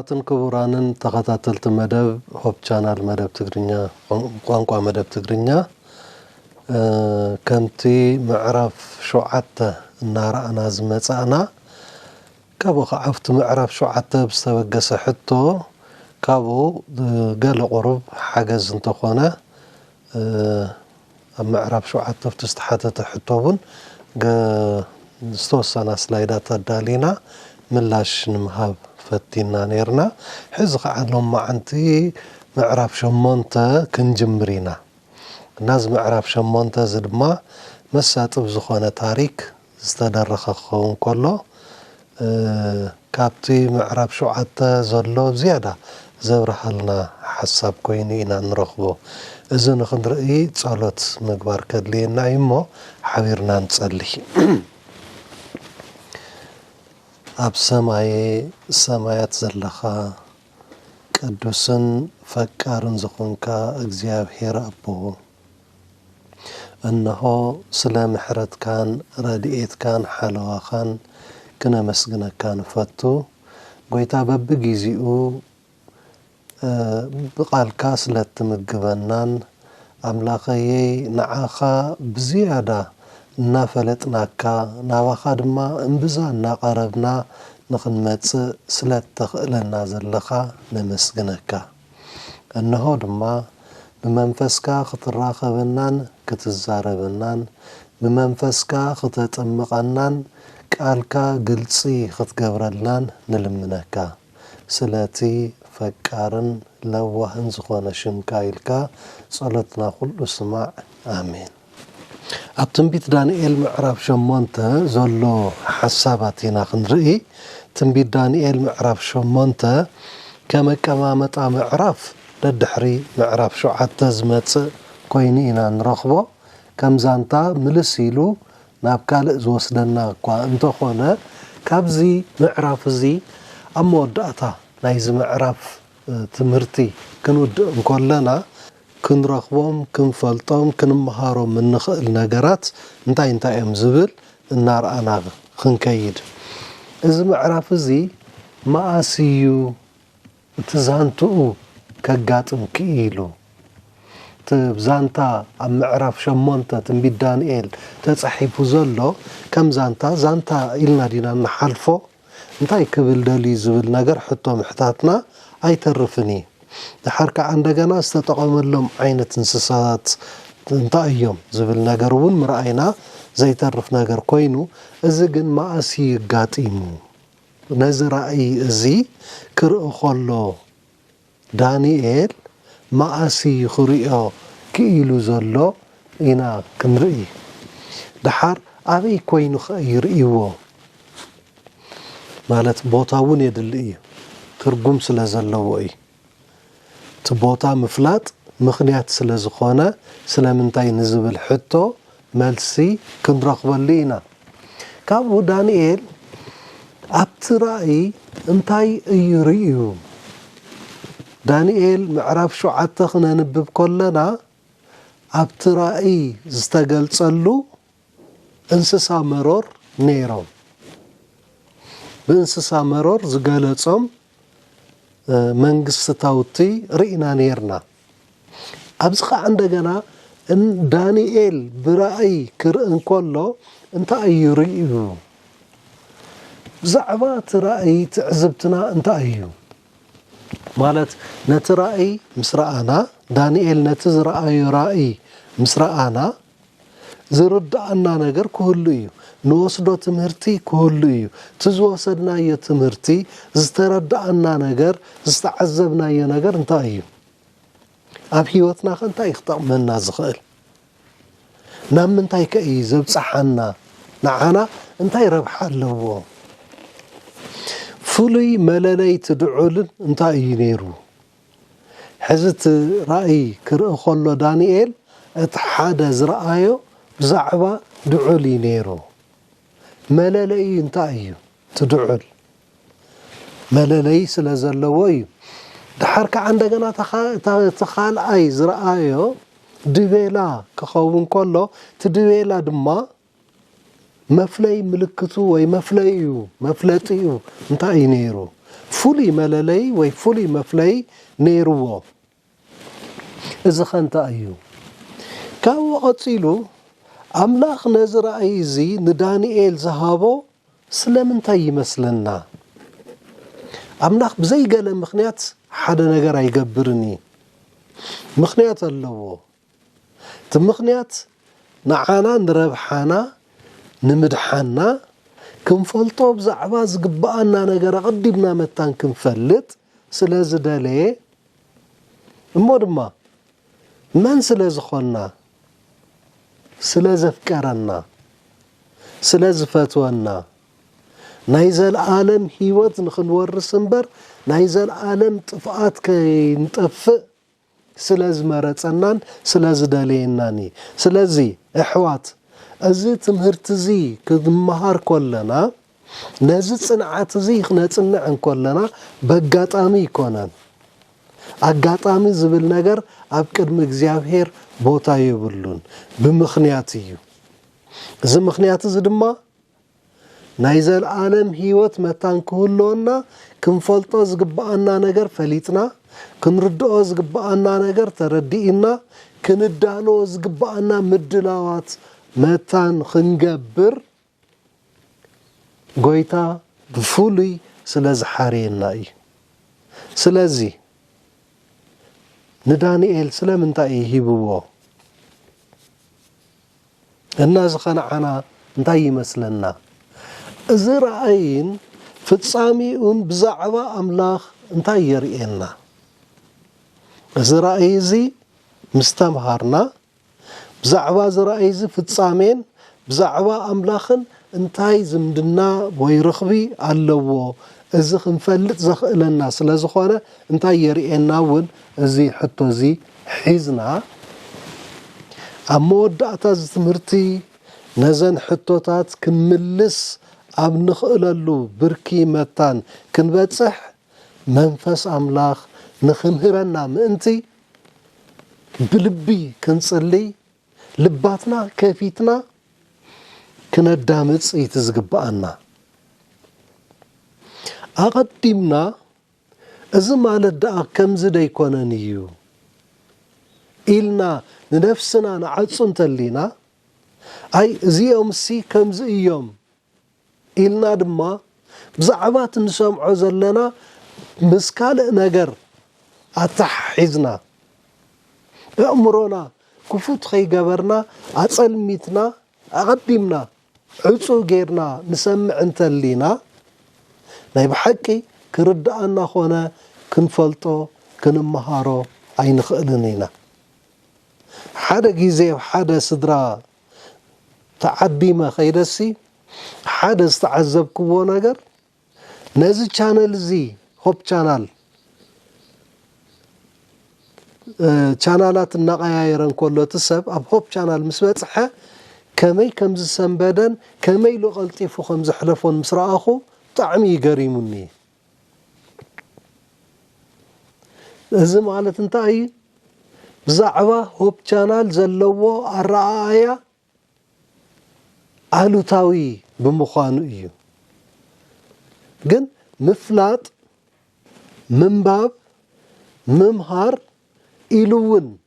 ክቡራትን ክቡራንን ተኸታተልቲ መደብ ሆፕ ቻናል መደብ ትግርኛ ቋንቋ መደብ ትግርኛ ከምቲ ምዕራፍ 7 እናራእና ዝመጻእና ካብኡ ከዓፍቲ ምዕራፍ 7 ብዝተበገሰ ሕቶ ካብኡ ገለ ቁሩብ ሓገዝ እንተኾነ ኣብ ምዕራፍ 7 ብዝተሓተተ ሕቶ እውን ዝተወሰና ስላይዳት ኣዳሊና ምላሽ ንምሃብ ፈቲና ነርና ሕዚ ከዓ ሎም ማዓንቲ ምዕራፍ 8 ክንጅምር ኢና ናዝ ምዕራፍ 8 ዝድማ መሳጥብ ዝኾነ ታሪክ ዝተደረኸ ክኸውን ከሎ ካብቲ ምዕራፍ 7 ዘሎ ዝያዳ ዘብርሃልና ሓሳብ ኮይኑ ኢና ንረኽቦ እዚ ንኽንርኢ ጸሎት ምግባር ከድልየና እሞ ሓቢርና ንጸልይ ኣብ ሰማያት ዘለኻ ቅዱስን ፈቃርን ዝኾንካ እግዚአብሔር አቦ እነሆ ስለ ምሕረትካን ረድኤትካን ሓለዋኻን ክነመስግነካ ንፈቱ ጎይታ በብግዚኡ ብቃልካ ስለትምግበናን ኣምላኸየ ንዓኻ ብዝያዳ እናፈለጥናካ ናባኻ ድማ እንብዛ እናቐረብና ንኽንመጽእ ስለተኽእለና ዘለኻ ነመስግነካ እነሆ ድማ ብመንፈስካ ክትራኸበናን ክትዛረበናን ብመንፈስካ ክትጥምቐናን ቃልካ ግልጺ ክትገብረልናን ንልምነካ ስለቲ ፈቃርን ለዋህን ዝኾነ ሽምካ ኢልካ ጸሎትና ኩሉ ስማዕ ኣሜን ኣብ ትንቢት ዳንኤል ምዕራፍ 8 ዘሎ ሓሳባት ኢና ክንርኢ ትንቢት ዳንኤል ምዕራፍ 8 ከመቀማመጣ ምዕራፍ ደድሕሪ ምዕራፍ 7 ዝመጽእ ኮይኑ ኢና ንረኽቦ ከምዛንታ ምልስ ኢሉ ናብ ካልእ ዝወስደና እኳ እንተኾነ ካብዚ ምዕራፍ እዚ ኣብ መወዳእታ ናይዚ ምዕራፍ ትምህርቲ ክንውድእ እንከለና ክንረኽቦም ክንፈልጦም ክንመሃሮም እንኽእል ነገራት እንታይ እዮም ዝብል እናርኣና ክንከይድ እዚ ምዕራፍ እዚ ማእስዩ ትዛንትኡ ከጋጥም ክኢሉ ትብዛንታ ኣብ ምዕራፍ 8 ትንቢት ዳንኤል ተጻሒፉ ዘሎ ከም ዛንታ ኢልና ዲና ንሓልፎ እንታይ ክብል ደሊ ዝብል ነገር ሕቶ ምሕታትና ኣይተርፍኒ ድሓር ከዓ እንደገና ዝተጠቐመሎም ዓይነት እንስሳት እንታይ እዮም ዝብል ነገር እውን ምርኣይና ዘይተርፍ ነገር ኮይኑ እዚ ግን ማእሲ ይጋጢሙ ነዚ ራእይ እዚ ክርኢ ከሎ ዳንኤል ማእሲ ክሪኦ ክኢሉ ዘሎ ኢና ክንርኢ ድሓር ኣበይ ኮይኑ ይርእይዎ ማለት ቦታ እውን የድሊ እዩ ትርጉም ስለ ዘለዎ እዩ እቲ ቦታ ምፍላጥ ምኽንያት ስለ ዝኾነ ስለምንታይ ንዝብል ሕቶ መልሲ ክንረኽበሉ ኢና ካብኡ ዳንኤል ኣብቲ ራእይ እንታይ እዩ ርእዩ ዳንኤል ምዕራፍ 7 ክነንብብ ከለና ኣብቲ ራእይ ዝተገልጸሉ እንስሳ መሮር ነይሮም ብእንስሳ መሮር ዝገለጾም መንግስታውቲ ርኢና ነርና ኣብዚ ከዓ እንደገና ዳንኤል ብራእይ ክርኢ እንከሎ እንታይ እዩ ርእዩ ብዛዕባ እቲ ራእይ ትዕዝብትና እንታይ እዩ ማለት ነቲ ራእይ ምስ ረኣና ዳንኤል ነቲ ዝረኣዮ ራእይ ምስ ረኣና ዝርዳእና ነገር ክህሉ እዩ ንወስዶ ትምህርቲ ክህሉ እዩ ትዝወሰድናዮ ትምህርቲ ዝተረዳእና ነገር ዝተዓዘብናዮ ነገር እንታይ እዩ ኣብ ህይወትና እንታይ ይኽጠቕመና ዝኽእል ናብ ምንታይ ከ እዩ ዘብፅሓና ንዓና እንታይ ረብሓ ኣለዎ ፍሉይ መለለይ ትድዑልን እንታይ እዩ ነይሩ ሕዚ እቲ ራእይ ክርኢ ከሎ ዳንኤል እቲ ሓደ ዝረኣዮ ብዛዕባ ድዑል እዩ ነይሩ መለለይ እንታይ እዩ ትድዑል መለለይ ስለ ዘለዎ እዩ ድሓር ከዓ እንደገና ተኻልኣይ ዝረኣዮ ድቤላ ክኸውን ከሎ ትድቤላ ድማ መፍለይ ምልክቱ ወይ መፍለይኡ መፍለጢኡ እንታይ እዩ ነይሩ فولي مللي وي فولي مفلي نيرو إذا خنت أيو كاو قتيلو أملاخ نزر أيزي ندانييل زهابو سلمنتا يمسلنا أملاخ بزي قال مخنيات حدا نجر يقبرني مخنيات اللو تمخنيات نعانا نربحانا نمدحانا كنفلطو بزعبا زقبانا نجر قدبنا متان كنفلت سلاز دالي مودما من سلاز خلنا سلاز فكرنا سلاز فتوانا نايزل عالم هيوت نخنور سنبر نايزل عالم طفقات كي نطفق سلاز مرتسنان سلاز داليناني سلازي احوات ازي تمهرتزي كدمهار كلنا نازل صنعاتزي خنصنع كلنا بغاطامي يكونن አጋጣሚ ዝብል ነገር ኣብ ቅድሚ እግዚአብሔር ቦታ ይብሉን ብምኽንያት እዩ እዚ ምኽንያት እዚ ድማ ናይ ዘለዓለም ህይወት መታን ክህልወና ክንፈልጦ ዝግባአና ነገር ፈሊጥና ክንርድኦ ዝግባአና ነገር ተረዲእና ክንዳሎ ዝግባአና ምድላዋት መታን ክንገብር ጎይታ ብፉሉይ ስለዝሓርየና እዩ ስለዚ ندانييل سلامنتاي هيبوو الناس خنعنا انتاي يمسلنا زرعين فتصاميون بزعبا املاخ انتاي يرئينا زرعيزي مستمهرنا بزعبا زرعيزي فتصامين بزعبا املاخن انتاي زمدنا ويرخبي علوو إذا خنفلت زخلنا سلازخوانا انتاي يرئينا ون زي حتى زي حيزنا أمود أتاز تمرتي نزن حتوتات كملس أب نخللو بركي متان كنبتصح منفس أملاخ نخمهرنا مأنتي بلبي كنصلي لباتنا كيفيتنا كندامت يتزقبأنا أقدمنا إذا ما لدأ كم زد يكوننيو إلنا نفسنا نعطسن تلينا أي زي يوم سي كم زي يوم إلنا دما بزعبات نسمع زلنا مسكال نجر أتحزنا أمرنا كفوت خي جبرنا أتصل ميتنا أقدمنا عطسو غيرنا نسمع تلينا ناي بحكي كردأنا خونا كنفلطو كنمهارو أين خلنينا حدا جيزي وحدا صدرا تعدي ما خيرسي حدا استعذب كبو نجر نازل channel زي هوب channel channelات النقايرن كله تسب أب هوب channel مسبتحة كمي كمز سنبدن كمي لو غلطيفو خمز حلفون مسرأخو طعمي قريمني إذا مالت انتاي بزعبة هوب channel زلوو الرعاية علوتاوي بمخانو إيو جن مفلات منباب ممهار إلوون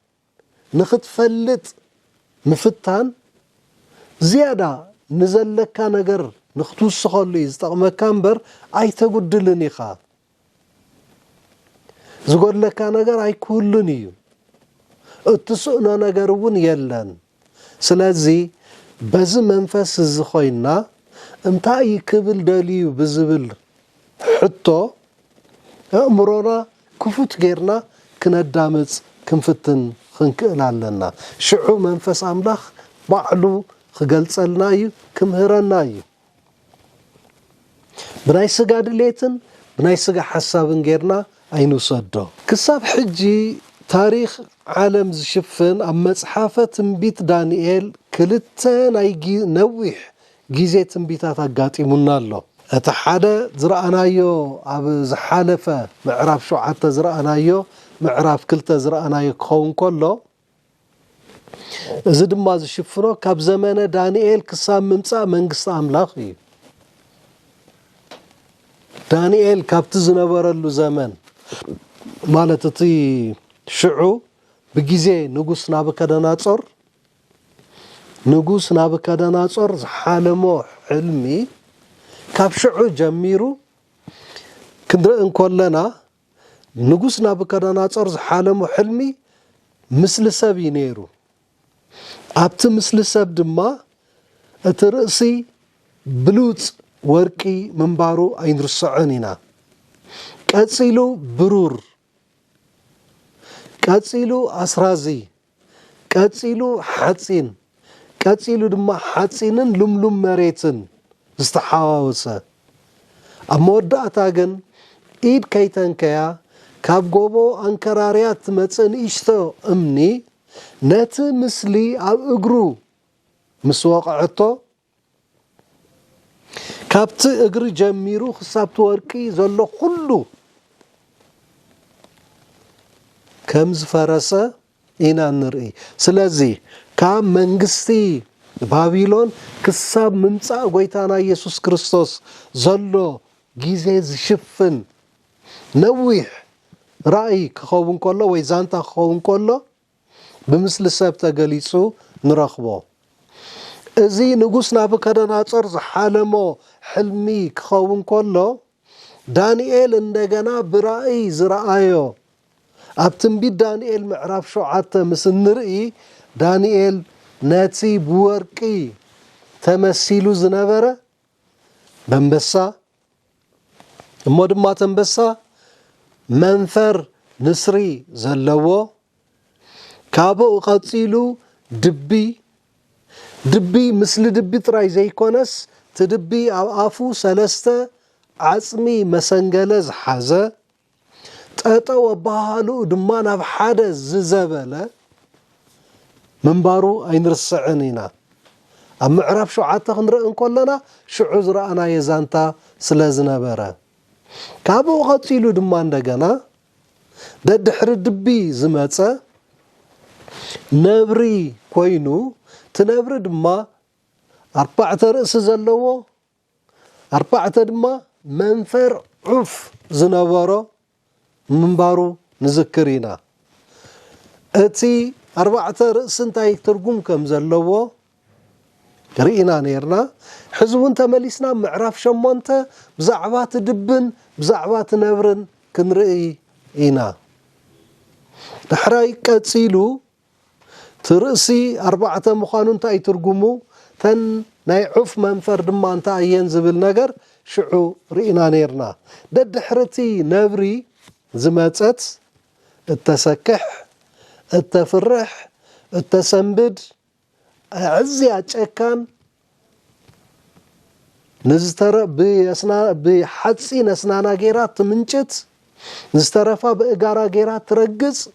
نخد فلت مفتان زيادة نزل لك نجر نختو السخولي يستقم كامبر أي تقدلني خا زقول لك نجر أي كلني اتسقنا نجرون يلن سلازي بز منفس الزخوينا امتى كبل دليو بزبل حتى أمرنا كفوت غيرنا كنا دامت كنفتن خنكل علنا شعو منفس أملاخ بعلو خجلصلنا يو كمهرنا يو بناي سجا دليتن بناي سجا حسابن غيرنا أينو صدو كساب حجي تاريخ عالم زشفن أما صحافة تنبيت دانييل كلتان أيجي نوح جيزي تنبيتات قاتي منالو أتحدى زرعنايو أب زحالفة معرف شو حتى زرعنايو معرف كلتا زرعنايو كون كله زد ما زشفنو كاب زمانه دانييل كسام ممصا منقص أملاخي ዳንኤል ካብቲ ዝነበረሉ ዘመን ማለት እቲ ሽዑ بجزء نجوس نابكدناصر حالمو علمي كابشعو جميرو كندرن كلنا نجوس نابكدناصر حالمو حلمي مثل سبي نيرو أبت مثل سب دما اترأسي بلوت ورقي منبارو أين رسعنينا كاتسيلو برور كاتسيلو أسرازي كاتسيلو حاتسين كاتسيلو دما حاتسينن لملم مريتن استحاوسه أمودعتا جن إيد كيتن كيا كاب جوبو أنكراريات متسن إشتو أمني نت مسلي أو أجرو مسواقعته كابت أجري جميرو خصابت وركي زلو كله كمز فرسة إنا نرئي سلازي كام منجستي بابيلون كساب ممسا قويتانا يسوس كريستوس زلو جيزيز شفن نويح رأي كخوون كله ويزانتا خوون كله بمثل سابتا قليسو نرخبو ازي نقوس نابكدناصر حالمو حلمي كخوون كله دانيال اندغنا برأي زرأيو ابتنبي دانيال معرف شوعته مسن نرئي دانيال ناتي بورقي تمثيلو زنبره بنبسا مودما تنبسا منفر نسري زلوو كابو قصيلو دبي مثل دبي تراي زي كونس تدبي او افو سلسته عصمي مسنجلز حزه ططو وبهالو دما ناب حده ززبله منبارو اينرسعنينا ام معرف شوعته خنرئن كلنا شعو زرانا يزانتا سلازنبره كابو قصيلو دما اندغنا ددحر دبي زمصه نبري كوينو تنبر دما 4 رأس زلوو 4 دما منفر عف زنبرو منبارو نذكرينا اتي 4 رأس انتاي ترجم كم زلوو رئينا نيرنا حزبون تمليسنا معرف شمونته بزعبات دبن بزعبات نبرن كنرئي إنا دحراي قصيلو ترأسي 4 مخانون تاي ترجمو تن ناي عف منفر دما انت اين زبل نجر شعو رئينا نيرنا ددحرتي نبري زماتت التسكح التفرح التسنبد عزي اتشكان نزتر بحدسي نسنانا جيرات تمنشت نزترفا بإقارا جيرات ترقص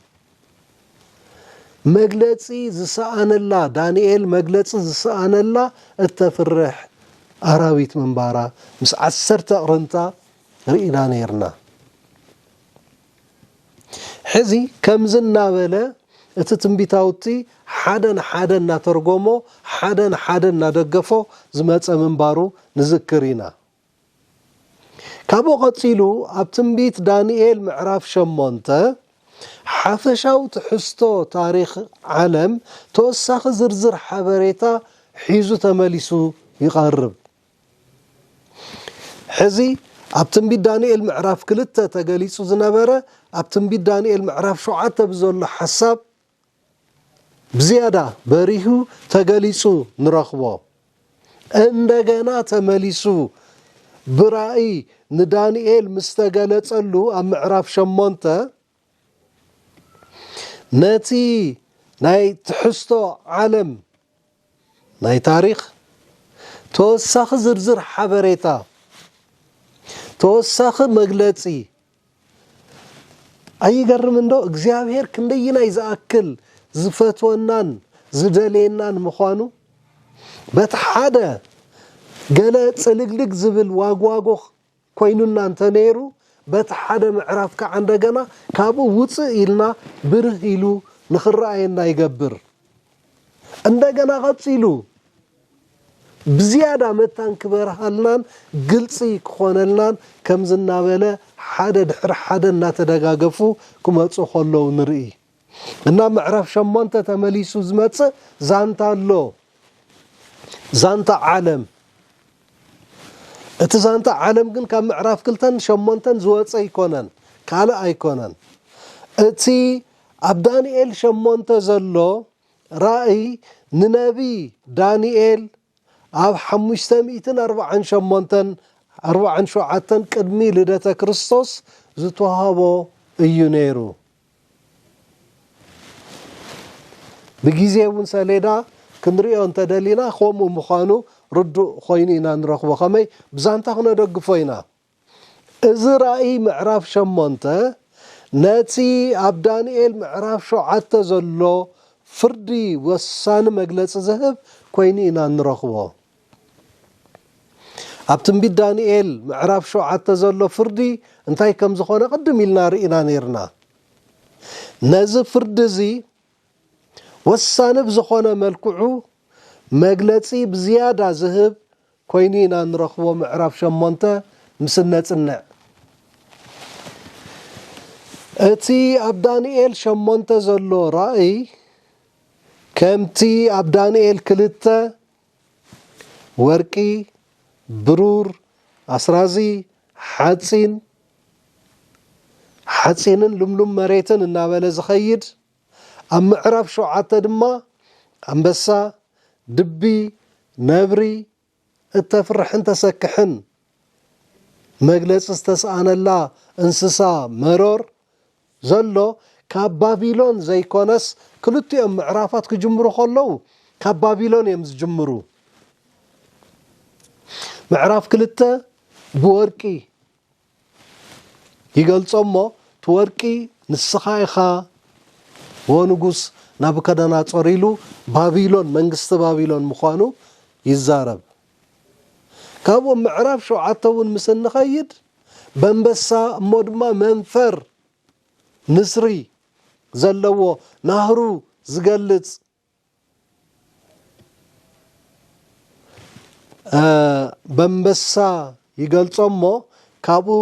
مجلسي زسان الله دانيال مجلسي زسان الله التفرح أراويت من بارا مس 10 قرنتا رئينا نيرنا حزي كمزنا بلا اتتنبيتاوتي حدن نترجمو حدن ندقفو زمص منبارو نذكرينا كابو قصيلو ابتنبيت دانيال معراف شمونته حفشاو تحستو تاريخ عالم توسخ زرزر حبريتا حيزو تمليسو يقرب حزي ابتنبيت دانيال معراف كلتا تقليسو زنبره ابتنبيت دانيال معراف شوعته بزول حساب بزيادة بريهو تقليسو نرخبو اندغنا تمليسو برأي ندانيال مستقلتلو ام معراف شمونته ناتي ناي تحستو عالم ناي تاريخ توسخ زرزر حبريتا توسخ مجلسي اي قرم اندو اغزيابير كندينا يزاكل زفتونان زدلينان مخانو بتحدا قال صلقلق زبل واغواغو كوينونا انت نيرو بتحدا معرف كعندنا كابو وص إلنا برهيلو نخرأينا يقبر عندنا قصيلو بزيادة متان كبرهالنان قلصي كخونلنان كم زنابلا حدا دحر حدا ناتدقاقفو كما تصخلو نرئي إنا معرف شمانتا تمليسو زمتس زانتا اللو زانتا عالم اتزانتا عالم كن كم معرف كلتن شمانتن زواتس ايكونن كالا ايكونن اتي اب دانيال شمانتا زلو رأي ننبي دانيال اب 548 قدمي لدت كريستوس زتوهابو እዩ ነይሩ بጊዜውን ሰሌዳ ክንሪኦ እንተደሊና ከምኡ ምዃኑ ርዱእ ኮይኑ ኢና ንረኽቦ ከመይ ብዛንታ ክነደግፎ ኢና እዚ ራእይ ምዕራፍ 8 ነቲ ኣብ ዳንኤል ምዕራፍ 7 ዘሎ ፍርዲ ወሳኒ መግለፂ ዝህብ ኮይኑ ኢና ንረኽቦ ኣብ ትንቢት ዳንኤል ምዕራፍ 7 ዘሎ ፍርዲ እንታይ ከም ዝኾነ ቅድም ኢልና ርኢና ነርና ነዚ ፍርዲ እዚ ወሳኒ ብዝኾነ መልክዑ መግለፂ ብዝያዳ ዝህብ ኮይኑ ኢና ንረኽቦ ምዕራፍ 8 ምስ ነጽንዕ እቲ ኣብ ዳንኤል 8 ዘሎ ራእይ ከምቲ ኣብ ዳንኤል 2 ወርቂ ብሩር ኣስራዚ ሓፂንን ልምሉም መሬትን እናበለ ዝኸይድ ኣብ ምዕራፍ 7 ድማ ኣንበሳ ድቢ ነብሪ እተፍርሕን ተሰክሕን መግለፂ ዝተሰኣነላ እንስሳ መሮር ዘሎ ካብ ባቢሎን ዘይኮነስ ክልቲኦም ምዕራፋት ክጅምሩ ከለዉ ካብ ባቢሎን እዮም ዝጅምሩ ምዕራፍ 2 ብወርቂ ይገልጾሞ ትወርቂ ንስኻ ኢኻ ወንጉስ ናቡከደነፆር ኢሉ ባቢሎን መንግስቲ ባቢሎን ምዃኑ ይዛረብ ካብኡ ምዕራፍ 7 እውን ምስ ንኸይድ በንበሳ እሞ ድማ መንፈር ንስሪ ዘለዎ ናህሩ ዝገልጽ በንበሳ ይገልጾሞ ካብኡ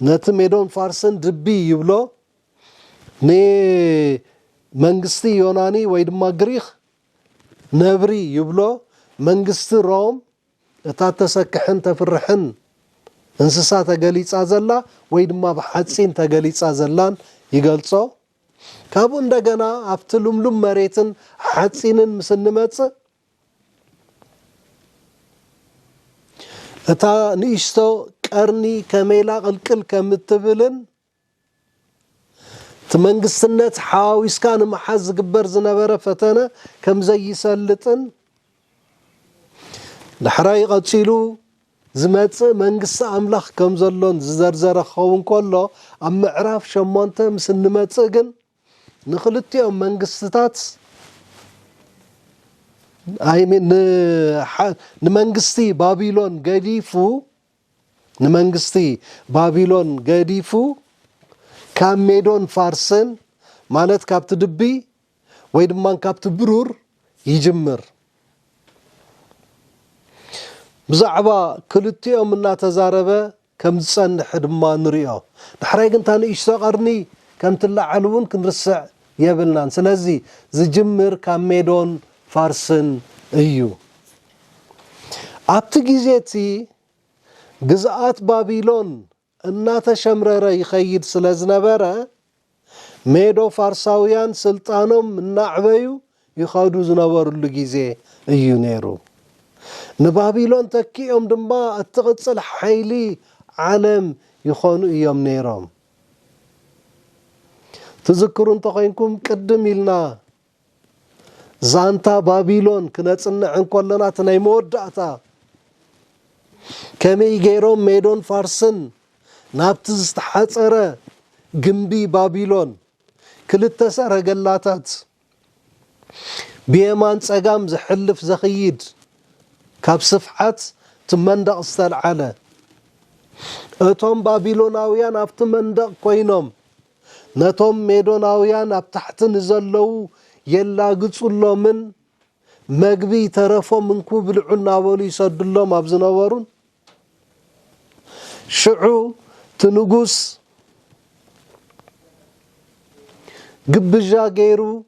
ነቲ ሜዶን ፋርስን ድቢ ይብሎ መንግስቲ ዮናኒ ወይ ድማ ግሪክ ነብሪ ይብሎ መንግስቲ ሮም እታ ተሰክሕን ተፍርሕን እንስሳ ተገሊጻ ዘላ ወይ ድማ በሓጺን ተገሊጻ ዘላን ይገልጾ ካብኡ እንደገና ኣብቲ ልምሉም መሬትን ሓጺንን ምስ ንመጽእ እታ ንእሽቶ ቀርኒ ከሜላ ቅልቅል ከምትብልን መንግስትነት ሓዊስካ ንመሓዝ ዝግበር ዝነበረ ፈተነ ከም ዘይሰልጥን ድሕራይ ቀፂሉ ዝመጽእ መንግስቲ ኣምላኽ ከም ዘሎን ዝዘርዘረ ክኸውን ከሎ ኣብ ምዕራፍ 8 ምስ ንመጽእ ግን ንኽልቲኦም መንግስትታት ንመንግስቲ ባቢሎን ገዲፉ ካብ ሜዶን ፋርስን ማለት ካብቲ ድቢ ወይ ድማ ካብቲ ብሩር ይጅምር ብዛዕባ ክልቲኦም እናተዛረበ ከም ዝጸንሕ ድማ ንሪኦ ድሕራይ ግን ታንእሽቶ ቀርኒ ከም ትላዓል እውን ክንርስዕ የብልናን ስለዚ ዝጅምር ካብ ሜዶን ፋርስን እዩ ኣብቲ ግዜቲ ግዝኣት ባቢሎን እናተሸምረረ ይኸይድ ስለ ዝነበረ ሜዶ ፋርሳውያን ስልጣኖም እናዕበዩ ይኸዱ ዝነበሩሉ ጊዜ እዩ ነይሩ ንባቢሎን ተኪኦም ድማ እትቕፅል ሓይሊ ዓለም ይኾኑ እዮም ነይሮም ትዝክሩ እንተኾይንኩም ቅድም ኢልና ዛንታ ባቢሎን ክነጽንዕ እንከለና እቲ ናይ መወዳእታ ከመይ ገይሮም ሜዶን ፋርስን ናብቲ ዝተሓፀረ ግንቢ ባቢሎን ክልተ ሰረገላታት ብየማን ፀጋም ዝሕልፍ ዘኽይድ ካብ ስፍሓት ትመንደቕ ዝተልዓለ እቶም ባቢሎናውያን ኣብቲ መንደቕ ኮይኖም ነቶም ሜዶናውያን ኣብ ታሕቲ ንዘለዉ የላግጹሎምን مجبي ترفو منكو بالعنا ولي يسد الله ما بزنورون شعو تنقص قبجا غيرو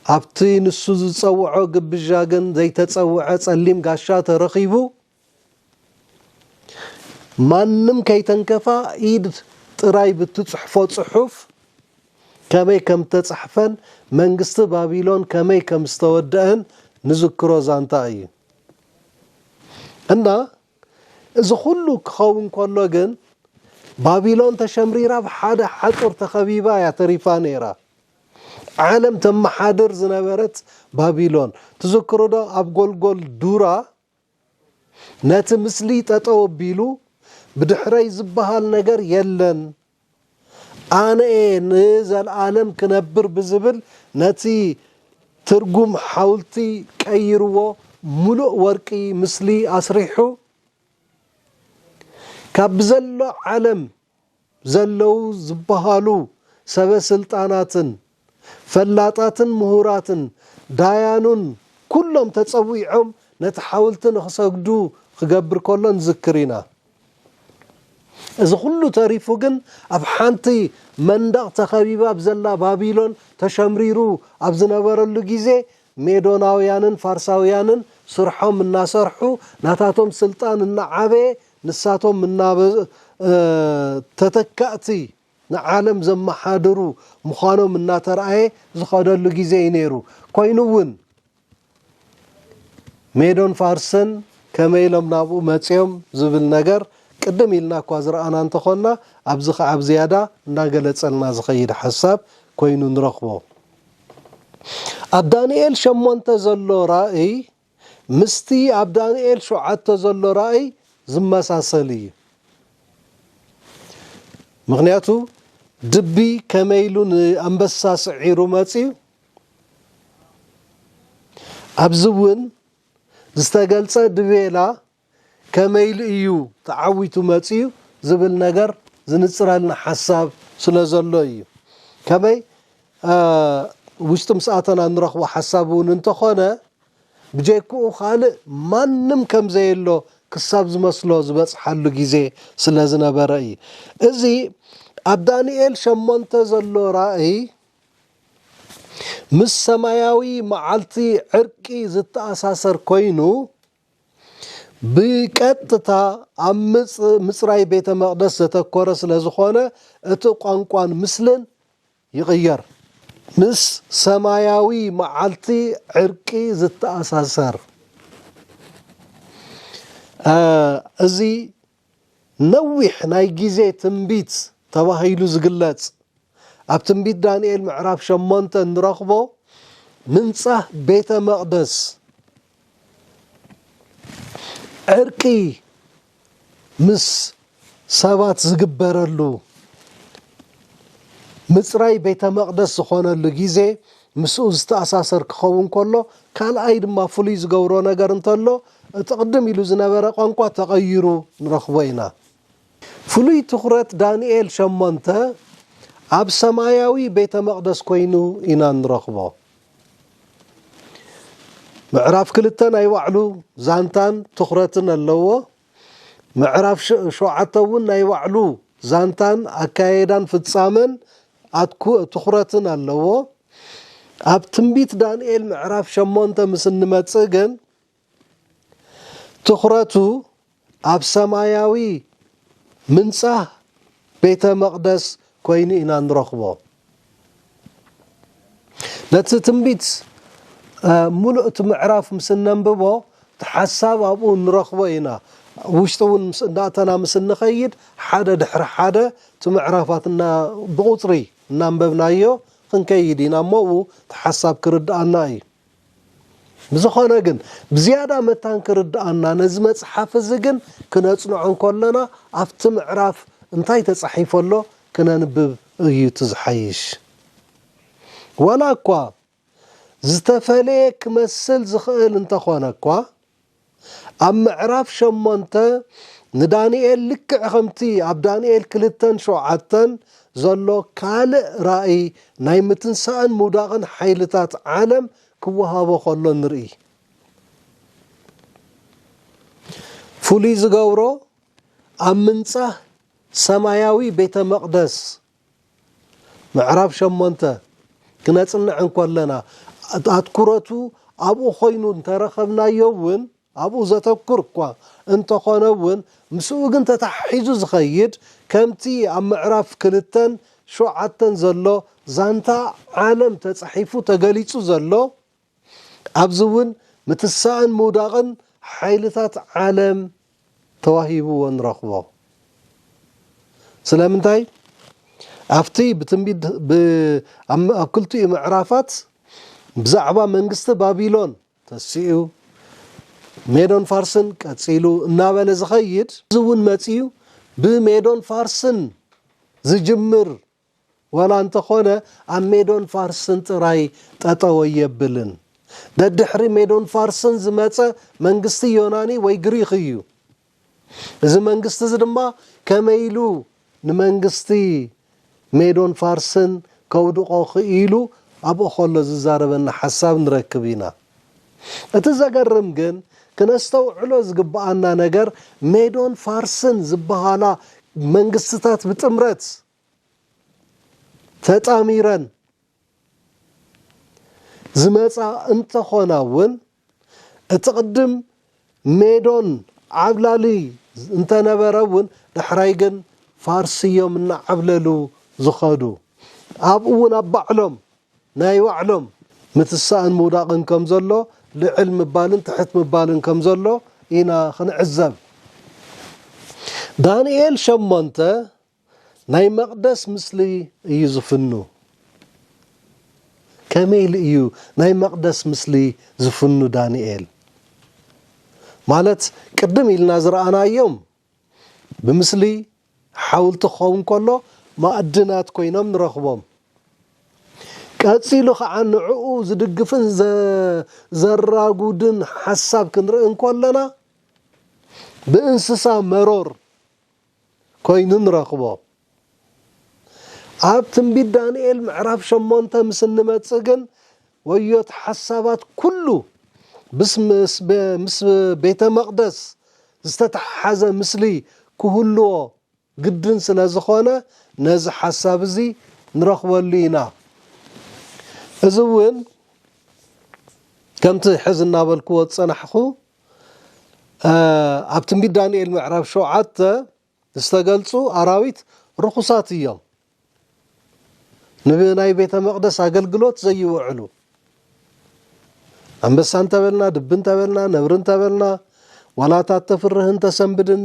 ابتي نسو تصوعو قبجا جن زي تصوعه صليم غاشا ترخيبو مانم كي تنكفا ايد طراي بتصحفو صحف كمي كم تصحفن منغست بابيلون كمي كم استودأن نذكرو زانتا اي انا اذا كله كخون كله جن بابيلون تشمريرا بحاده حطر تخبيبا يا تريفانيرا عالم تم حاضر زنبرت بابيلون تذكروا ده اب غلغل دورا نات مسلي تطو بيلو بدحري زبحال ነገር يلن انا نزل عالم كنبر بزبل نتي ترجم حاولتي قيرو ملؤ ورقي مسلي اسريحو كابزلو عالم زلو زبحالو سبع سلطاناتن فلاطاتن مهوراتن دايانون كلهم تصويعهم نتحاولتن خسجدو خجبر كلن ذكرينا إذا كله تعرفوا جن أبحانتي مندق تخبيبا بزلا بابيلون تشمريرو أبزنا برلو جيزة ميدوناويانن فارساويانن صرحهم من ناصرحو ناتاتهم سلطان النعابة نساتهم من تتكأتي نعالم زم حادرو مخانو من ناترأي زخادلو جيزة ينيرو كوينوون ميدون فارسن كميلم نابو ماتيوم زبل نجر قدم يلنا كوازرأنا انتخونا أبزخ عبزيادة ناقلت سألنا زخيد حساب كوينو نرخبو أبدانيال شمون تزلو رأي مستي أبدانيال شعات تزلو رأي زما ساسلي مغنياتو دبي كميلون أنبساس عيرو ماتيو أبزوون زستقلت دبيلا كميل ايو تعويتو ماتيو زبل نجر زنصر لنا حساب سلازلو ايو كمي وشتم ساعتنا نرخو حسابون انتخونا بجيكو خالق مانم كم زيلو كساب زمسلو زبص حلو جيزي سلازنا برأي ازي أبدانيال شمونت زلو رأي مس سماياوي معالتي عرقي زت أساسر كوينو بكتتا عمص مصراي بيت مقدس تكورس لزخونه اتو قانقان مسلن يغير مس سماياوي معالتي عرقي زت أساسر ازي نوح ناي جيزي تنبيت تواهيلو زقلات اب تنبيت دانيال معراف شمونت نرخبو منصح بيت مقدس عرقي مس سبات زقبرلو مصراي بيت مقدس خونلو غيزي مسو استاساسر كخون كله كال ايد ما فولي زغورو نغر انتلو تقدم يلو زنبره قنقا تغيرو نرخبينا فولي تخرت دانيال شمونت اب سماياوي بيت مقدس كوينو إنا نرخبو معراف كلتن اي وعلو زانتان تخرتن اللو معراف شوعتون اي وعلو زانتان اكايدان فتصامن اتكو تخرتن اللو اب تنبيت دانيال معراف شمونت مسن مصغن تخرتو اب سماياوي منصح بيت مقدس كوين إنا نرخبو نتس تنبيت ملؤت معراف مسننببو تحساب ابو نرخبو إنا وشتون داتنا مسن خيد حدا دحر حدا تمعرافاتنا بقطري ننببنايو خنكيدينا مو تحساب كردانا اي بزخونه جن بزياده متان كردانا نزمص حافظ جن كنصنعن كلنا افت معراف انتي تصحيفلو كنا نبب ايو تزحيش ولا كوا زتفليك مسل زخيل انت خونكوا ام معراف شمونت ندانيال لك خمتي اب دانيال كلتن شوعتن زلو كال رأي نايمتن سان موداغن حيلتات عالم ክወሃቦ ከሎ ንርኢ ፍሉይ ዝገብሮ ኣብ ምንጻህ ሰማያዊ ቤተ መቕደስ ምዕራፍ 8 ክነጽንዕ እንከለና ኣትኩረቱ ኣብኡ ኮይኑ እንተረኸብናዮ እውን ኣብኡ ዘተኩር እኳ እንተኾነ እውን ምስኡ ግን ተታሒዙ ዝኸይድ ከምቲ ኣብ ምዕራፍ 2:7 ዘሎ ዛንታ ዓለም ተጻሒፉ ተገሊጹ ዘሎ ኣብዚ እውን ምትሳእን ምውዳቕን ሓይልታት ዓለም ተዋሂብዎ ንረኽቦ ስለምንታይ ኣብቲ ብትንቢት ኣብ ክልቲኡ ምዕራፋት ብዛዕባ መንግስቲ ባቢሎን ተሲኡ ሜዶን ፋርስን ቀጺሉ እናበለ ዝኸይድ እውን መጺኡ ብሜዶን ፋርስን ዝጅምር ወላ እንተኾነ ኣብ ሜዶን ፋርስን ጥራይ ጠጠወ የብልን ደድሕሪ ሜዶን ፋርስን ዝመጸ መንግስቲ ዮናኒ ወይ ግሪክ እዩ እዚ መንግስቲ እዚ ድማ ከመይሉ ንመንግስቲ ሜዶን ፋርስን ከውድቆ ክኢሉ ኣብኡ ከሎ ዝዛረበና ሓሳብ ንረክብ ኢና እቲ ዘገርም ግን ክነስተውዕሎ ዝግባአና ነገር ሜዶን ፋርስን ዝበሃላ መንግስትታት ብጥምረት ተጣሚረን ዝመጻ እንተኾና እውን እቲ ቅድም ሜዶን ዓብላሊ እንተነበረ እውን ድሕራይ ግን ፋርስዮም እናዓብለሉ ዝኸዱ ኣብኡ እውን ኣብ ባዕሎም ናይ ባዕሎም ምትሳእን ምውዳቕን ከም ዘሎ ልዕል ምባልን ትሕት ምባልን ከም ዘሎ ኢና ክንዕዘብ ዳንኤል 8 ናይ መቕደስ ምስሊ እዩ ዝፍኑ ከመይል እዩ ናይ መቕደስ ምስሊ ዝፍኑ ዳንኤል ማለት ቅድም ኢልና ዝረኣናዮም ብምስሊ ሓውልቲ ክኸውን ከሎ ማዕድናት ኮይኖም ንረኽቦም ቀጺሉ ከዓ ንዕኡ ዝድግፍን ዘራጉድን ሓሳብ ክንርኢ እንከለና ብእንስሳ መሮር ኮይኑ ንረኽቦ ኣብ ትንቢት ዳንኤል ምዕራፍ 8 ምስ እንመጽእ ግን ወዮት ሓሳባት ኩሉ ምስ ቤተ መቕደስ ዝተተሓዘ ምስሊ ክህልዎ ግድን ስለ ዝኾነ ነዚ ሓሳብ እዚ ንረኽበሉ ኢና እዚ እውን ከምቲ ሕዚ እናበልክዎ ዝጸናሕኹ ኣብ ትንቢት ዳንኤል ምዕራፍ 7 ዝተገልጹ ኣራዊት ርኩሳት እዮም ንናይ ቤተ መቕደስ ኣገልግሎት ዘይውዕሉ አንበሳ እንተበልና ድብ እንተበልና ነብር እንተበልና ወላታት ተፍርህን ተሰንብድን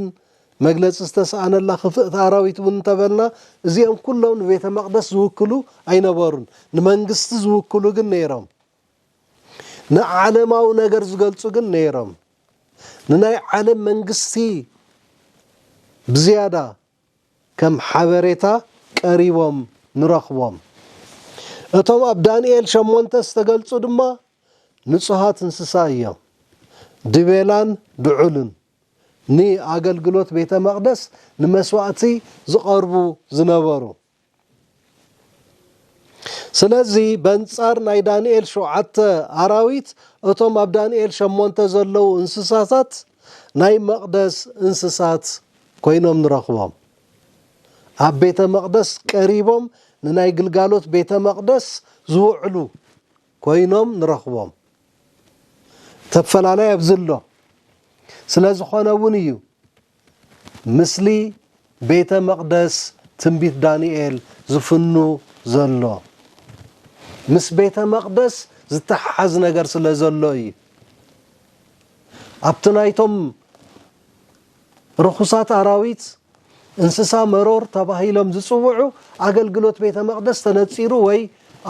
መግለጽ ዝተሰኣነላ ክፍእት ኣራዊት እውን እንተበልና እዚኦም ኩሎም ንቤተ መቕደስ ዝውክሉ ኣይነበሩን ንመንግስቲ ዝውክሉ ግን ነይሮም ንዓለማዊ ነገር ዝገልጹ ግን ነይሮም ንናይ ዓለም መንግስቲ ብዝያዳ ከም ሓበሬታ ቀሪቦም ንረኽቦም እቶም ኣብ ዳንኤል 8 ዝተገልጹ ድማ ንጹሃት እንስሳ እዮም ድቤላን ድዑልን ንኣገልግሎት ቤተ መቕደስ ንመስዋዕቲ ዝቐርቡ ዝነበሩ ስለዚ በንጻር ናይ ዳንኤል 7 ኣራዊት እቶም ኣብ ዳንኤል 8 ዘለው እንስሳታት ናይ መቕደስ እንስሳት ኮይኖም ንረኽቦም ኣብ ቤተ መቕደስ ቀሪቦም ንናይ ግልጋሎት ቤተ መቕደስ ዝውዕሉ ኮይኖም ንረኽቦም ተፈላለየ ኣብዝሎ ስለ ዝኾነ እውን እዩ ምስሊ ቤተ መቕደስ ትንቢት ዳንኤል ዝፍኑ ዘሎ ምስ ቤተ መቕደስ ዝተሓዝ ነገር ስለ ዘሎ እዩ ኣብቲ ናይቶም ርኩሳት ኣራዊት እንስሳ መሮር ተባሂሎም ዝጽውዑ ኣገልግሎት ቤተ መቕደስ ተነጺሩ ወይ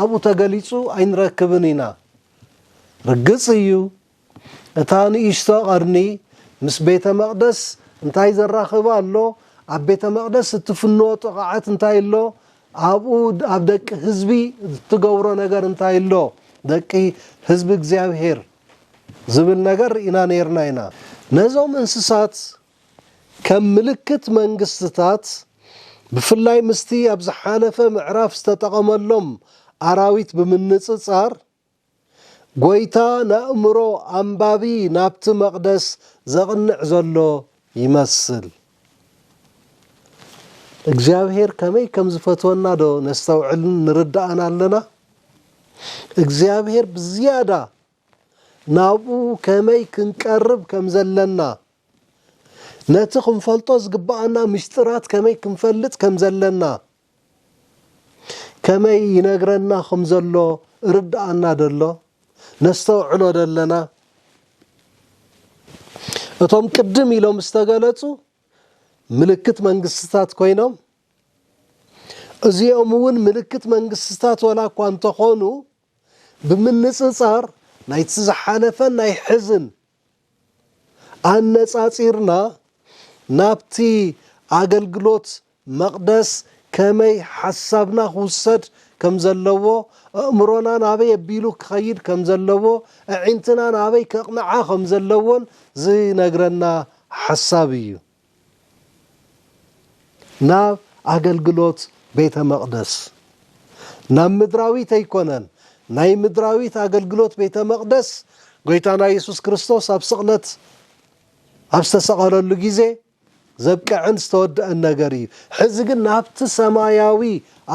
ኣብኡ ተገሊጹ ኣይንረክብን ኢና ርግጽ እዩ እታ ንእሽቶ ቀርኒ ምስ ቤተ መቕደስ እንታይ ዘራኽባ ኣሎ ኣብ ቤተ መቕደስ እትፍንዎ ጥቕዓት እንታይ ኣሎ ኣብኡ ኣብ ደቂ ህዝቢ እትገብሮ ነገር እንታይ ኣሎ ደቂ ህዝቢ እግዚአብሔር ዝብል ነገር ኢና ነርና ኢና ነዞም እንስሳት ከም ምልክት መንግስትታት ብፍላይ ምስቲ ኣብ ዝሓለፈ ምዕራፍ ዝተጠቐመሎም ኣራዊት ብምንጽጻር ጎይታ ናእምሮ ኣንባቢ ናብቲ መቕደስ ዘቕንዕ ዘሎ ይመስል። እግዚአብሔር ከመይ ከም ዝፈትወና ዶ ነስተውዕልን ንርዳእና ኣለና። እግዚአብሔር ብዝያዳ ናብኡ ከመይ ክንቀርብ ከም ዘለና ነቲ ክንፈልጦ ዝግባአና ምስጢራት ከመይ ክንፈልጥ ከም ዘለና ከመይ ይነግረና ከም ዘሎ ርዳእና ደሎ ነስተውዕሎ ደለና። እቶም ቅድም ኢሎም ዝተገለጹ ምልክት መንግስትታት ኮይኖም እዚኦም እውን ምልክት መንግስትታት ወላ እኳ እንተኾኑ ብምንጽጻር ናይቲ ዝሓለፈን ናይ ሕዝን ኣነጻጺርና ናብቲ ኣገልግሎት መቕደስ ከመይ ሓሳብና ክውሰድ ከም ዘለዎ ኣእምሮና ናበይ ኣቢሉ ክኸይድ ከም ዘለዎ ኣዒንትና ናበይ ከቕንዓ ከም ዘለዎን ዝነግረና ሓሳብ እዩ። ናብ ኣገልግሎት ቤተ መቕደስ ናብ ምድራዊት ኣይኮነን ናይ ምድራዊት ኣገልግሎት ቤተ መቕደስ ጎይታና ኢየሱስ ክርስቶስ ኣብ ስቕለት ኣብ ዝተሰቐለሉ ጊዜ ዘብቅዕን ዝተወድአን ነገር እዩ። ሕዚ ግን ናብቲ ሰማያዊ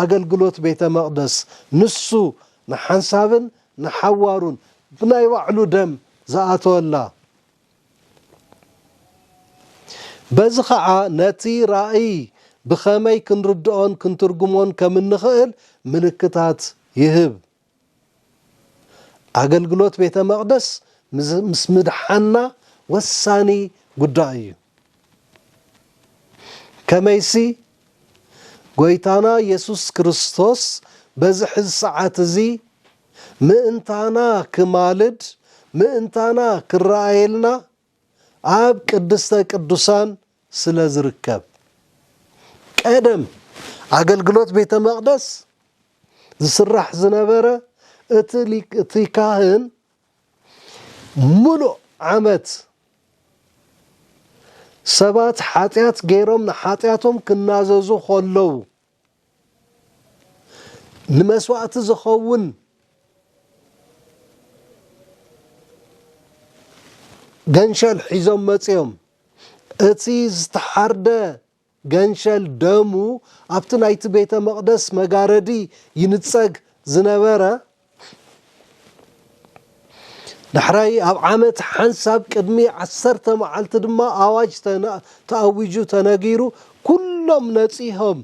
ኣገልግሎት ቤተ መቕደስ ንሱ ንሓንሳብን ንሓዋሩን ብናይ ባዕሉ ደም ዝኣተወላ በዚ ከዓ ነቲ ራእይ ብኸመይ ክንርድኦን ክንትርጉሞን ከም እንኽእል ምልክታት ይህብ። ኣገልግሎት ቤተ መቕደስ ምስ ምድሓና ወሳኒ ጉዳይ እዩ። ከመይሲ ጎይታና ኢየሱስ ክርስቶስ በዚ ሕዚ ሰዓት እዚ ምእንታና ክማልድ ምእንታና ክረአየልና ኣብ ቅድስተ ቅዱሳን ስለ ዝርከብ ቀደም ኣገልግሎት ቤተ መቕደስ ዝስራሕ ዝነበረ እቲ ካህን ሙሉእ ዓመት ሰባት ሓጢአት ገይሮም ንሓጢአቶም ክናዘዙ ከለዉ ንመስዋዕቲ ዝኸውን ገንሸል ሒዞም መፅዮም እቲ ዝተሓርደ ገንሸል ደሙ ኣብቲ ናይቲ ቤተ መቕደስ መጋረዲ ይንፀግ ዝነበረ ድሕራይ ኣብ ዓመት ሓንሳብ ቅድሚ 10 መዓልቲ ድማ ኣዋጅ ተኣዊጁ ተነጊሩ ኩሎም ነፂሆም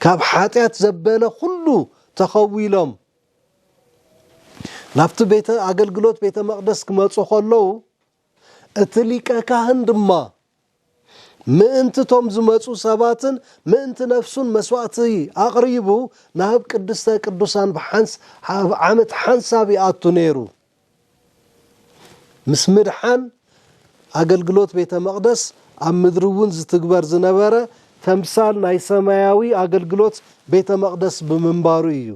ካብ ሓጢአት ዘበለ ኩሉ ተኸዊሎም ናብቲ ቤተ ኣገልግሎት ቤተ መቕደስ ክመፁ ከለዉ እቲ ሊቀ ካህን ድማ ምእንትቶም ዝመፁ ሰባትን ምእንቲ ነፍሱን መስዋዕቲ ኣቕሪቡ ናብ ቅድስተ ቅዱሳን ዓመት ሓንሳብ ይኣቱ ነይሩ። ምስ ምድሓን ኣገልግሎት ቤተ መቕደስ ኣብ ምድሪ እውን ዝትግበር ዝነበረ ተምሳል ናይ ሰማያዊ ኣገልግሎት ቤተ መቕደስ ብምንባሩ እዩ።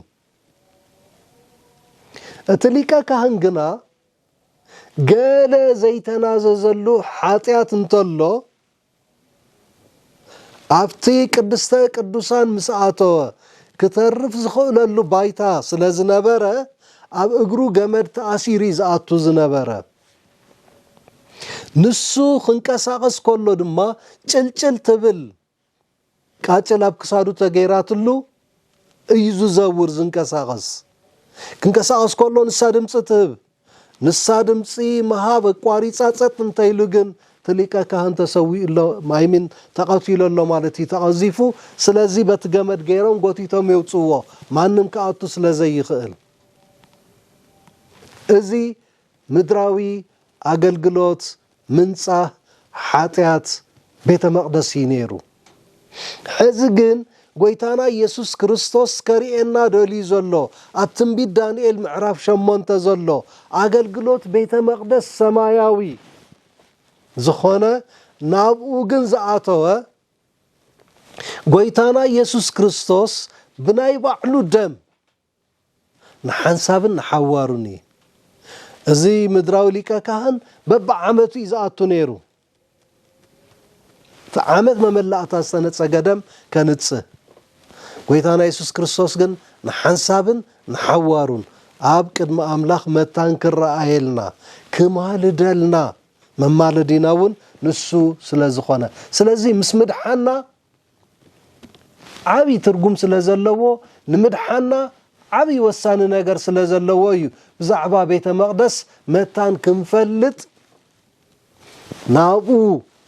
እቲ ሊቀ ካህን ግና ገለ ዘይተናዘዘሉ ሓጢአት እንተሎ ኣብቲ ቅድስተ ቅዱሳን ምስ ኣተወ ክተርፍ ዝኽእለሉ ባይታ ስለ ዝነበረ ኣብ እግሩ ገመድ ተኣሲሩ ዝኣቱ ዝነበረ ንሱ ክንቀሳቐስ ከሎ ድማ ጭልጭል ትብል ቃጭል ኣብ ክሳዱ ተገይራትሉ እዩ ዝዘውር ዝንቀሳቐስ ክንቀሳቐስ ከሎ ንሳ ድምፂ ትህብ ንሳ ድምፂ መሃብ ኣቋሪፃ ጸጥ እንተይሉ ግን ሊቀ ካህን ተሰዊኡሎ ማይምን ተቐቲሉሎ ማለት እዩ ተቐዚፉ ስለዚ በቲ ገመድ ገይሮም ጎቲቶም የውፅዎ ማንም ከኣቱ ስለ ዘይኽእል እዚ ምድራዊ ኣገልግሎት ምንጻህ ሓጢአት ቤተ መቕደስ እዩ ነይሩ። ሕዚ ግን ጎይታና ኢየሱስ ክርስቶስ ከሪኤና ደልዩ ዘሎ ኣብ ትንቢት ዳንኤል ምዕራፍ 8 ዘሎ ኣገልግሎት ቤተ መቕደስ ሰማያዊ ዝኾነ ናብኡ ግን ዝኣተወ ጎይታና ኢየሱስ ክርስቶስ ብናይ ባዕሉ ደም ንሓንሳብን ንሓዋሩን እዩ። እዚ ምድራዊ ሊቀ ካህን በብዓመቱ እዩ ዝኣቱ ነይሩ። እቲ ዓመት መመላእታ ዝተነፀገ ደም ከንጽህ ጎይታና ኢየሱስ ክርስቶስ ግን ንሓንሳብን ንሓዋሩን ኣብ ቅድሚ ኣምላኽ መታን ክረኣየልና ክማልደልና መማለዲና እውን ንሱ ስለ ዝኾነ ስለዚ ምስ ምድሓና ዓብይ ትርጉም ስለ ዘለዎ ንምድሓና ዓብይ ወሳኒ ነገር ስለ ዘለዎ እዩ ብዛዕባ ቤተ መቕደስ መታን ክንፈልጥ ናብኡ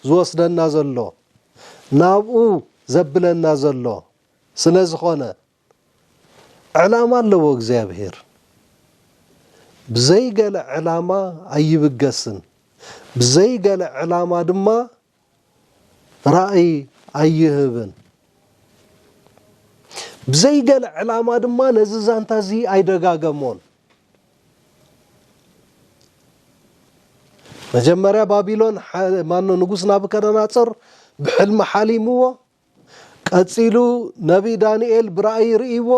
ዝወስደና ዘሎ ናብኡ ዘብለና ዘሎ ስለ ዝኾነ ዕላማ ኣለዎ እግዚአብሔር ብዘይገለ ዕላማ ኣይብገስን ብዘይገለ ዕላማ ድማ ራእይ ኣይህብን ብዘይገለ ዕላማ ድማ ነዚ ዛንታ እዚ ኣይደጋገሞን መጀመርያ ባቢሎን ማኖ ንጉስ ናቡከደነፆር ብሕልሚ ሓሊምዎ ቀፂሉ ነቢ ዳንኤል ብራእይ ርኢዎ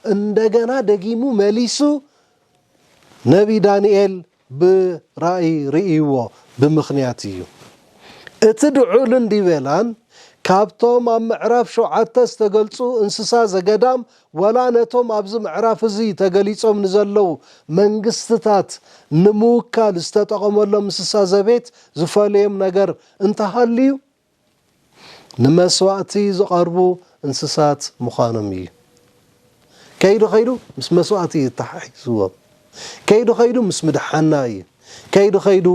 እንደገና ደጊሙ መሊሱ ነቢ ዳንኤል ብራእይ ርኢዎ ብምኽንያት እዩ እቲ ድዑልን ዲበላን ካብቶም ኣብ ምዕራፍ 7 ዝተገልጹ እንስሳ ዘገዳም ወላ ነቶም ኣብዚ ምዕራፍ እዚ ተገሊጾም ንዘለው መንግስትታት ንምውካል ዝተጠቐመሎም እንስሳ ዘቤት ዝፈልዮም ነገር እንተሃልዩ ንመስዋዕቲ ዝቐርቡ እንስሳት ምዃኖም እዩ ከይዱ ምስ መስዋዕቲ ተሓሒዝዎም ከይዱ ምስ ምድሓና እዩ ከይዱ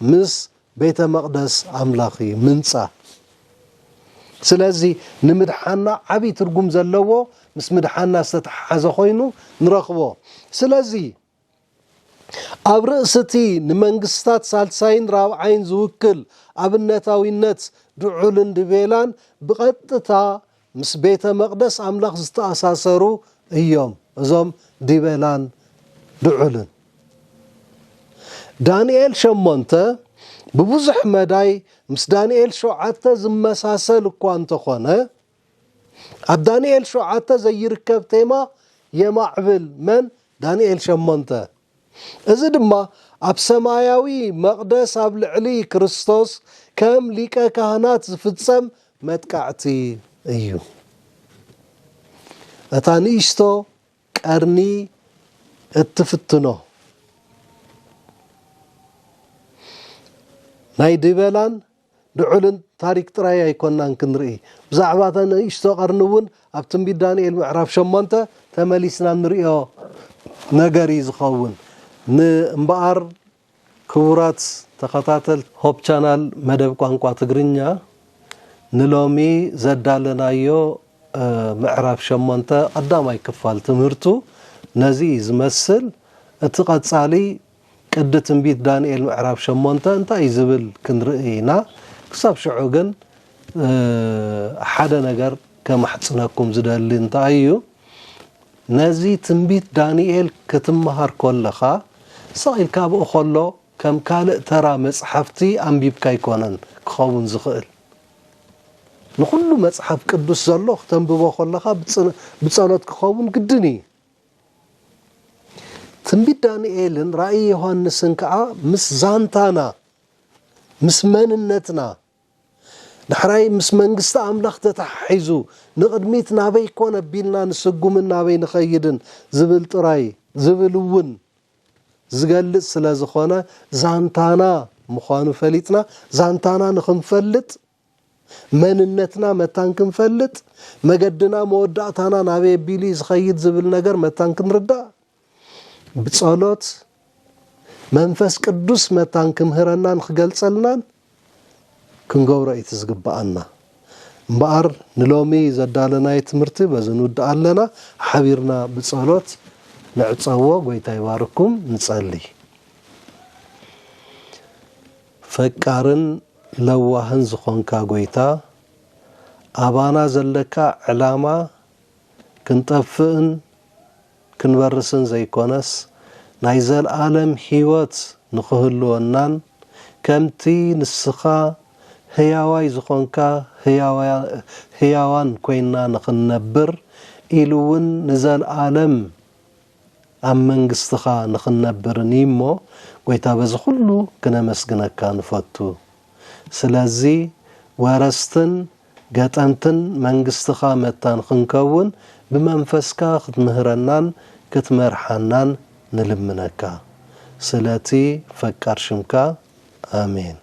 ምስ ቤተ መቕደስ ኣምላኽ እዩ ምንፃ ስለዚ ንምድሓና ዓብይ ትርጉም ዘለዎ ምስ ምድሓና ዝተተሓሓዘ ኮይኑ ንረኽቦ ስለዚ ኣብ ርእስቲ ንመንግስታት ሳልሳይን ራብዓይን ዝውክል ኣብነታዊነት ድዑልን ድቤላን ብቐጥታ ምስ ቤተ መቕደስ ኣምላኽ ዝተኣሳሰሩ እዮም እዞም ድቤላን ድዑልን ዳንኤል 8 ببوزح مداي مس دانيال شوعته زمساسل እኳ እንተኾነ ኣብ ዳንኤል 7 ዘይርከብ ቴማ የማዕብል መን ዳንኤል 8 እዚ ድማ ኣብ ሰማያዊ መቅደስ ኣብ ልዕሊ ክርስቶስ ከም ሊቀ ካህናት ዝፍጸም መጥቃዕቲ እዩ እታ ንእሽቶ ቀርኒ እትፍትኖ ናይ ድበላን ድዑልን ታሪክ ጥራይ ኣይኮናን ክንርኢ ብዛዕባ ንእሽቶ ቀርኒ እውን ኣብ ትንቢት ዳንኤል ምዕራፍ 8 ተመሊስና ንሪኦ ነገር ዝኸውን ንእምበኣር ክቡራት ተኸታተል ሆፕ ቻናል መደብ ቋንቋ ትግርኛ ንሎሚ ዘዳለናዮ ምዕራፍ 8 ቀዳማይ ክፋል ትምህርቱ ነዚ ዝመስል እቲ ቀጻሊ ቅድ ትንቢት ዳንኤል ምዕራፍ 8 እንታይ ዝብል ክንርኢና ክሳብ ሽዑ ግን ሓደ ነገር ከማሕጽነኩም ዝደሊ እንታይ እዩ ነዚ ትንቢት ዳንኤል ክትመሃር ከለኻ ሰኢልካ ብኡ ከሎ ከም ካልእ ተራ መጽሓፍቲ አንቢብካ ይኮነን ክኸውን ዝኽእል ንኹሉ መጽሓፍ ቅዱስ ዘሎ ተንብቦ ከለኻ ብጸሎት ክኸውን ግድን እዩ ትንቢት ዳንኤልን ራእይ ዮሐንስን ከዓ ምስ ዛንታና ምስ መንነትና ድሕራይ ምስ መንግስቲ ኣምላኽ ተተሓሒዙ ንቅድሚት ናበይ ኮነ ቢልና ንስጉምን ናበይ ንኸይድን ዝብል ጥራይ ዝብል እውን ዝገልጽ ስለ ዝኾነ ዛንታና ምዃኑ ፈሊጥና ዛንታና ንኽንፈልጥ መንነትና መታን ክንፈልጥ መገድና መወዳእታና ናበይ ቢሊ ዝኸይድ ዝብል ነገር መታን ክንርዳእ ብጸሎት መንፈስ ቅዱስ መታን ክምህረናን ክገልጸልናን ክንገብሮ እቲ ዝግባአና እምበኣር ንሎሚ ዘዳለናይ ትምህርቲ በዝንውድ ኣለና ሓቢርና ብጸሎት ንዕጸዎ ጎይታ ይባርኩም ንጸልይ ፈቃርን ለዋህን ዝኾንካ ጎይታ ኣባና ዘለካ ዕላማ ክንጠፍእን ክንበርስን ዘይኮነስ ናይ ዘለዓለም ህይወት ንኽህልወናን ከምቲ ንስኻ ህያዋይ ዝኾንካ ህያዋን ኮይና ንኽንነብር ኢሉ እውን ንዘለዓለም ኣብ መንግስትኻ ንኽንነብርን እሞ ጎይታ በዚ ኩሉ ክነመስግነካ ንፈቱ ስለዚ ወረስትን ገጠንትን መንግስትኻ መታን ክንከውን ብመንፈስካ ክትምህረናን ክትመርሓናን نلمنكا سلاتي فكر شمكا آمين